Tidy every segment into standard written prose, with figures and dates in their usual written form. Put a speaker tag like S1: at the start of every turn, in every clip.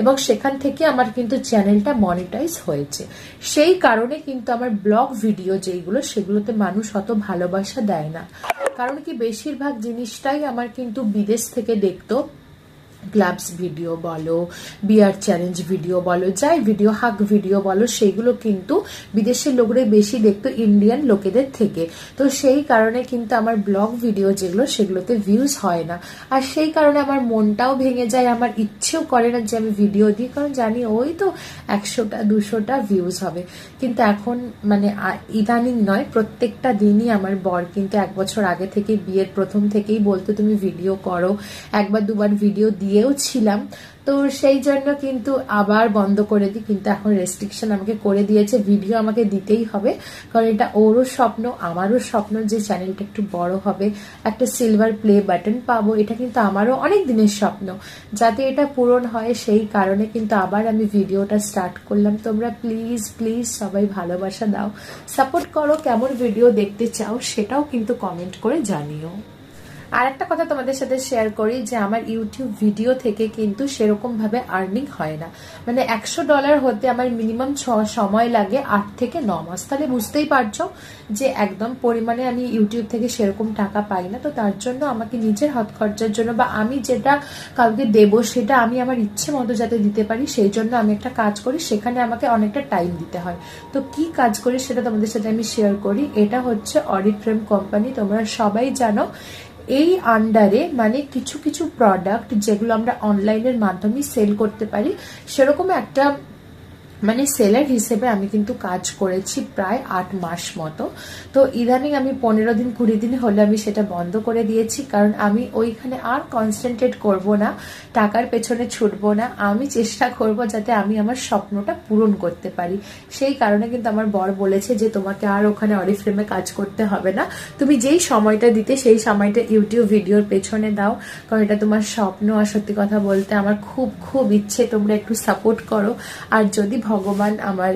S1: এবং সেখান থেকে আমার কিন্তু চ্যানেলটা মনিটাইজ হয়েছে। সেই কারণে কিন্তু আমার ব্লগ ভিডিও যেগুলো সেগুলোতে মানুষ অত ভালোবাসা দেয় না, কারণ কি বেশিরভাগ জিনিসটাই আমার কিন্তু বিদেশ থেকে দেখতো। গ্লাভস ভিডিও বলো, বিয়ার চ্যালেঞ্জ ভিডিও বলো, যাই ভিডিও, হাক ভিডিও বলো, সেইগুলো কিন্তু বিদেশের লোকরা বেশি দেখতো ইন্ডিয়ান লোকেদের থেকে। তো সেই কারণে কিন্তু আমার ব্লগ ভিডিও যেগুলো সেগুলোতে ভিউজ হয় না, আর সেই কারণে আমার মনটাও ভেঙে যায়, আমার ইচ্ছেও করে না যে আমি ভিডিও দিই, কারণ জানি ওই তো 100টা 200টা ভিউজ হবে। কিন্তু এখন মানে ইদানিং নয়, প্রত্যেকটা দিনই আমার বর কিন্তু 1 বছর আগে থেকে, বিয়ের প্রথম থেকেই বলতো তুমি ভিডিও করো, একবার দুবার ভিডিও দিয়েও ছিলাম। তো সেই জন্য কিন্তু আবার বন্ধ করে দিই, কিন্তু এখন রেস্ট্রিকশন আমাকে করে দিয়েছে, ভিডিও আমাকে দিতেই হবে, কারণ এটা ওরও স্বপ্ন, আমারও স্বপ্ন যে চ্যানেলটা একটু বড় হবে, একটা সিলভার প্লে বাটন পাবো, এটা কিন্তু আমারও অনেক দিনের স্বপ্ন, যাতে এটা পূরণ হয়। সেই কারণে কিন্তু আবার আমি ভিডিওটা স্টার্ট করলাম। তোমরা প্লিজ প্লিজ সবাই ভালোবাসা দাও, সাপোর্ট করো, কেমন ভিডিও দেখতে চাও সেটাও কিন্তু কমেন্ট করে জানিও। আর একটা কথা তোমাদের সাথে শেয়ার করি যে আমার ইউটিউব ভিডিও থেকে কিন্তু সেরকম ভাবে আর্নিং হয় না, মানে $100 হতে আমার মিনিমাম সময় লাগে 8 থেকে 9 মাস। তাহলে বুঝতেই পারছো যে একদম পরিমাণে আমি ইউটিউব থেকে সেরকম টাকা পাই না। তো তার জন্য আমাকে নিজের হাত খরচার জন্য বা আমি যেটা কাউকে দেব সেটা আমি আমার ইচ্ছে মতো যাতে দিতে পারি, সেই জন্য আমি একটা কাজ করি, সেখানে আমাকে অনেকটা টাইম দিতে হয়। তো কি কাজ করি সেটা তোমাদের সাথে আমি শেয়ার করি। এটা হচ্ছে অরিফ্রেম কোম্পানি, তোমরা সবাই জানো। এই আন্ডারে মানে কিছু কিছু প্রোডাক্ট যেগুলো আমরা অনলাইনের মাধ্যমে সেল করতে পারি, সেরকম একটা মানে সেলার হিসেবে আমি কিন্তু কাজ করেছি প্রায় 8 মাস মতো। তো ইদানিং আমি 15 দিন 20 দিন হলে আমি সেটা বন্ধ করে দিয়েছি, কারণ আমি ওইখানে আর কনসেন্ট্রেট করব না, টাকার পেছনে ছুটবো না, আমি চেষ্টা করব যাতে আমি আমার স্বপ্নটা পূরণ করতে পারি। সেই কারণে কিন্তু আমার বর বলেছে যে তোমাকে আর ওখানে অরিফ্রেমে কাজ করতে হবে না, তুমি যেই সময়টা দিতে সেই সময়টা ইউটিউব ভিডিওর পেছনে দাও, কারণ এটা তোমার স্বপ্ন। আর সত্যি কথা বলতে আমার খুব খুব ইচ্ছে তোমরা একটু সাপোর্ট করো, আর যদি ভগবান আমার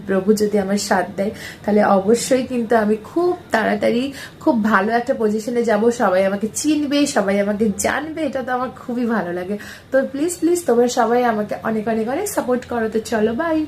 S1: প্রভু যদি আমার সাথ দেয় তাহলে অবশ্যই কিন্তু আমি খুব তাড়াতাড়ি খুব ভালো একটা পজিশনে যাব, সবাই আমাকে চিনবে, সবাই আমাকে জানবে, এটা তো আমার খুবই ভালো লাগে। তো প্লিজ প্লিজ তোমরা সবাই আমাকে অনেক অনেক অনেক সাপোর্ট করো। তো চলো বাই।